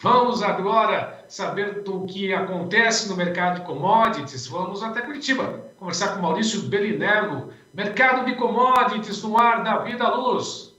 Vamos agora saber do que acontece no mercado de commodities. Vamos até Curitiba conversar com Maurício Bellinello. Mercado de commodities no ar da Vida à Luz.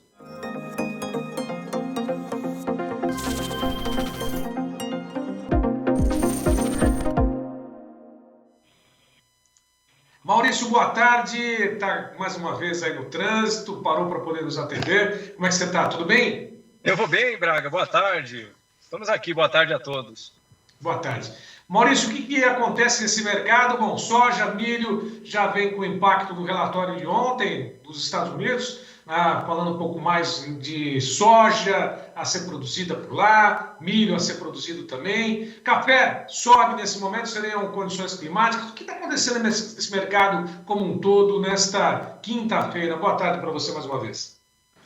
Maurício, boa tarde. Está mais uma vez aí no trânsito, parou para poder nos atender. Como é que você está? Tudo bem? Eu vou bem, Braga. Boa tarde. Estamos aqui. Boa tarde a todos. Boa tarde. Maurício, o que acontece nesse mercado? Bom, soja, milho já vem com o impacto do relatório de ontem dos Estados Unidos, falando um pouco mais de soja a ser produzida por lá, milho a ser produzido também. Café sobe nesse momento, seriam condições climáticas. O que está acontecendo nesse mercado como um todo nesta quinta-feira? Boa tarde para você mais uma vez.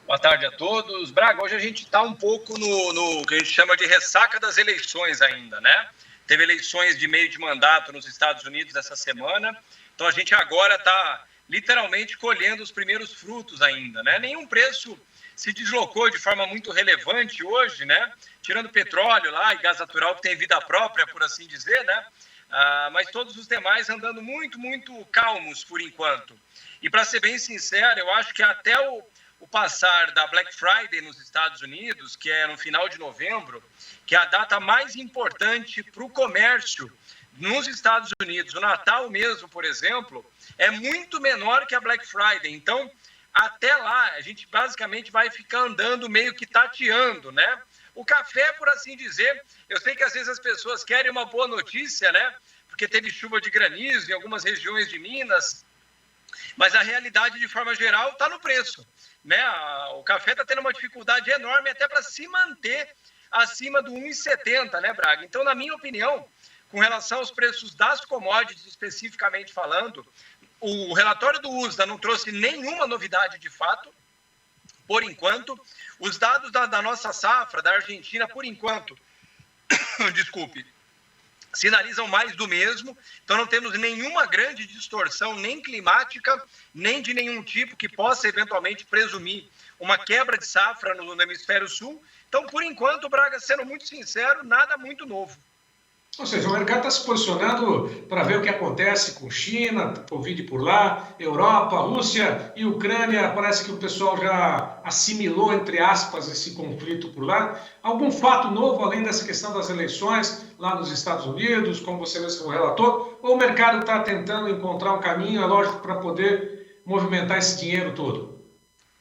Boa tarde a todos. Braga, hoje a gente está um pouco no que a gente chama de ressaca das eleições ainda, né? Teve eleições de meio de mandato nos Estados Unidos essa semana, então a gente agora está literalmente colhendo os primeiros frutos ainda, né? Nenhum preço se deslocou de forma muito relevante hoje, né? Tirando petróleo lá e gás natural que tem vida própria, por assim dizer, né? Mas todos os demais andando muito, muito calmos por enquanto. E para ser bem sincero, eu acho que até o passar da Black Friday nos Estados Unidos, que é no final de novembro, que é a data mais importante para o comércio nos Estados Unidos, o Natal mesmo, por exemplo, é muito menor que a Black Friday. Então, até lá, a gente basicamente vai ficar andando meio que tateando, né? O café, por assim dizer, eu sei que às vezes as pessoas querem uma boa notícia, né? Porque teve chuva de granizo em algumas regiões de Minas, mas a realidade, de forma geral, está no preço, né? O café está tendo uma dificuldade enorme até para se manter acima do 1,70, né, Braga? Então, na minha opinião, com relação aos preços das commodities, especificamente falando, o relatório do USDA não trouxe nenhuma novidade de fato, por enquanto. Os dados da nossa safra, da Argentina, por enquanto, desculpe, sinalizam mais do mesmo, então não temos nenhuma grande distorção, nem climática, nem de nenhum tipo que possa eventualmente presumir uma quebra de safra no hemisfério sul. Então, por enquanto, Braga, sendo muito sincero, nada muito novo. Ou seja, o mercado está se posicionando para ver o que acontece com China, Covid por lá, Europa, Rússia e Ucrânia. Parece que o pessoal já assimilou, entre aspas, esse conflito por lá. Algum fato novo, além dessa questão das eleições lá nos Estados Unidos, como você mesmo relatou? Ou o mercado está tentando encontrar um caminho, é lógico, para poder movimentar esse dinheiro todo?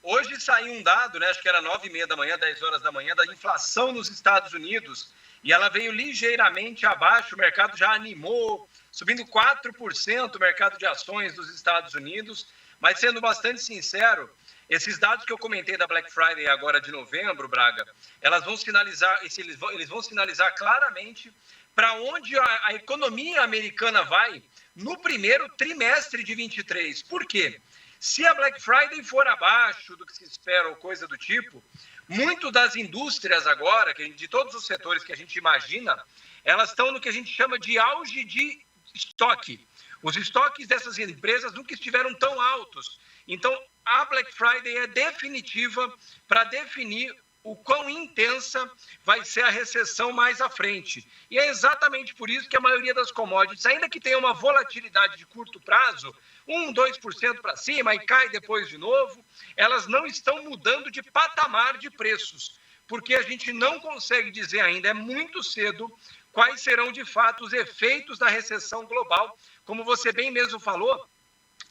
Hoje saiu um dado, né, acho que era 9h30 da manhã, 10 horas da manhã, da inflação nos Estados Unidos, e ela veio ligeiramente abaixo, o mercado já animou, subindo 4% o mercado de ações dos Estados Unidos, mas sendo bastante sincero, esses dados que eu comentei da Black Friday agora de novembro, Braga, eles vão sinalizar claramente para onde a economia americana vai no primeiro trimestre de 23. Por quê? Se a Black Friday for abaixo do que se espera ou coisa do tipo, muito das indústrias agora, de todos os setores que a gente imagina, elas estão no que a gente chama de auge de estoque. Os estoques dessas empresas nunca estiveram tão altos. Então, a Black Friday é definitiva para definir o quão intensa vai ser a recessão mais à frente. E é exatamente por isso que a maioria das commodities, ainda que tenha uma volatilidade de curto prazo, 1%, 2% para cima e cai depois de novo, elas não estão mudando de patamar de preços, porque a gente não consegue dizer ainda, é muito cedo, quais serão de fato os efeitos da recessão global. Como você bem mesmo falou,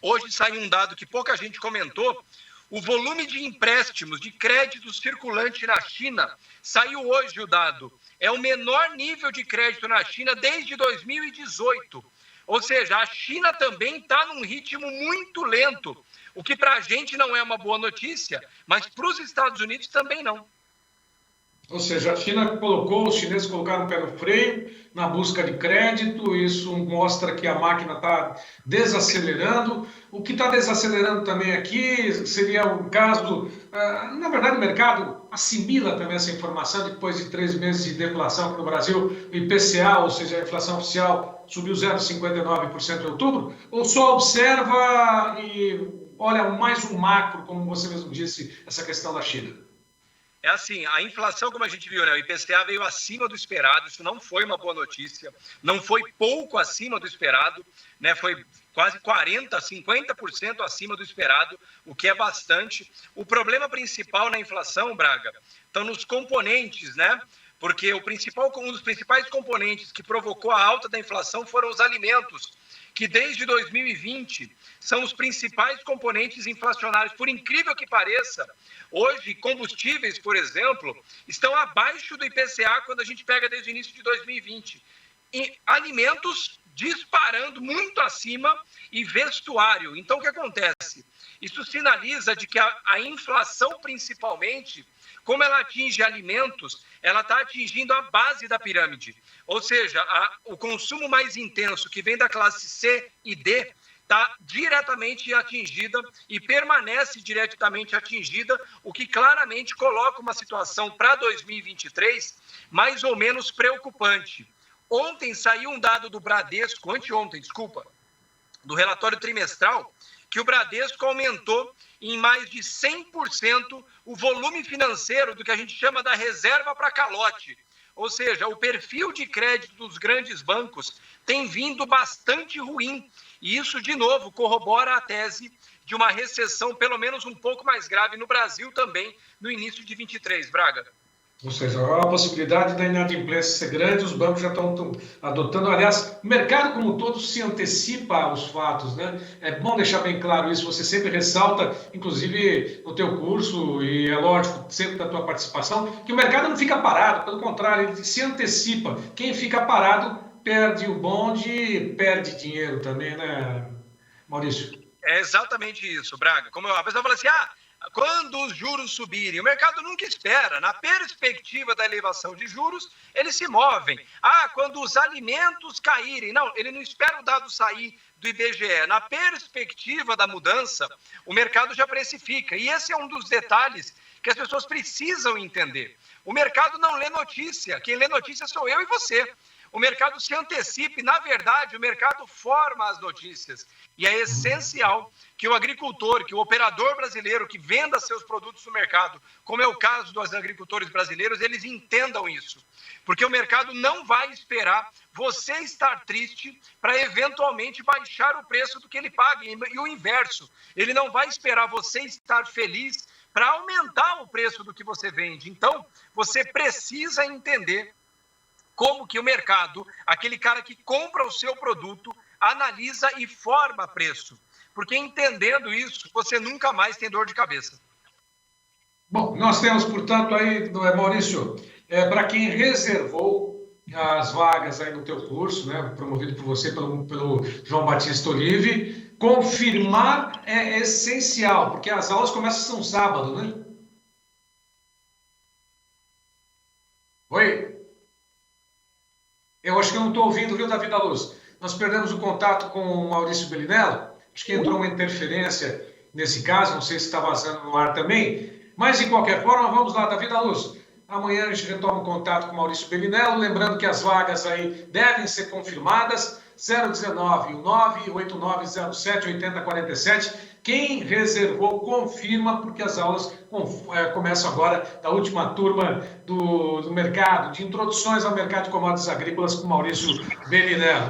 hoje saiu um dado que pouca gente comentou, o volume de empréstimos, de crédito circulante na China, saiu hoje o dado, é o menor nível de crédito na China desde 2018. Ou seja, a China também está num ritmo muito lento, o que para a gente não é uma boa notícia, mas para os Estados Unidos também não. Ou seja, a China os chineses colocaram o pé no freio na busca de crédito, isso mostra que a máquina está desacelerando. O que está desacelerando também aqui seria um caso, na verdade o mercado assimila também essa informação, depois de 3 meses de deflação aqui no Brasil, o IPCA, ou seja, a inflação oficial, subiu 0,59% em outubro, ou só observa e olha mais um macro, como você mesmo disse, essa questão da China? É assim, a inflação, como a gente viu, né, o IPCA veio acima do esperado, isso não foi uma boa notícia, não foi pouco acima do esperado, né, foi quase 40%, 50% acima do esperado, o que é bastante. O problema principal na inflação, Braga, estão nos componentes, né? Porque um dos principais componentes que provocou a alta da inflação foram os alimentos, que desde 2020 são os principais componentes inflacionários. Por incrível que pareça, hoje combustíveis, por exemplo, estão abaixo do IPCA quando a gente pega desde o início de 2020. E alimentos disparando muito acima e vestuário. Então, o que acontece? Isso sinaliza de que a inflação, principalmente, como ela atinge alimentos, ela está atingindo a base da pirâmide. Ou seja, o consumo mais intenso, que vem da classe C e D, está diretamente atingida e permanece diretamente atingida, o que claramente coloca uma situação para 2023 mais ou menos preocupante. Ontem saiu um dado do Bradesco, anteontem, desculpa, do relatório trimestral, que o Bradesco aumentou em mais de 100% o volume financeiro do que a gente chama da reserva para calote. Ou seja, o perfil de crédito dos grandes bancos tem vindo bastante ruim. E isso, de novo, corrobora a tese de uma recessão pelo menos um pouco mais grave no Brasil também, no início de 23, Braga. Ou seja, há a possibilidade da inadimplência ser grande, os bancos já estão adotando. Aliás, o mercado como um todo se antecipa aos fatos, né? É bom deixar bem claro isso, você sempre ressalta, inclusive no teu curso, e é lógico, sempre da tua participação, que o mercado não fica parado, pelo contrário, ele se antecipa. Quem fica parado perde o bonde e perde dinheiro também, né, Maurício? É exatamente isso, Braga. Como a pessoa fala assim, quando os juros subirem, o mercado nunca espera. Na perspectiva da elevação de juros, eles se movem. Quando os alimentos caírem. Não, ele não espera o dado sair do IBGE. Na perspectiva da mudança, o mercado já precifica. E esse é um dos detalhes que as pessoas precisam entender. O mercado não lê notícia. Quem lê notícia sou eu e você. O mercado se antecipa e, na verdade, o mercado forma as notícias. E é essencial que o agricultor, que o operador brasileiro que venda seus produtos no mercado, como é o caso dos agricultores brasileiros, eles entendam isso. Porque o mercado não vai esperar você estar triste para eventualmente baixar o preço do que ele paga. E o inverso, ele não vai esperar você estar feliz para aumentar o preço do que você vende. Então, você precisa entender como que o mercado, aquele cara que compra o seu produto, analisa e forma preço. Porque entendendo isso, você nunca mais tem dor de cabeça. Bom, nós temos, portanto, aí, Maurício, para quem reservou as vagas aí no teu curso, né, promovido por você, pelo João Batista Olive, confirmar é essencial, porque as aulas começam sábado, né? Oi? Eu acho que eu não estou ouvindo, viu, Davi da Luz? Nós perdemos o contato com o Maurício Bellinello. Acho que entrou uma interferência nesse caso, não sei se está vazando no ar também. Mas, de qualquer forma, vamos lá, Davi da Luz. Amanhã a gente retoma o contato com o Maurício Bellinello. Lembrando que as vagas aí devem ser confirmadas. 019 98907 8047. Quem reservou, confirma, porque as aulas começam agora da última turma do mercado, de introduções ao mercado de commodities agrícolas com Maurício Bellinello.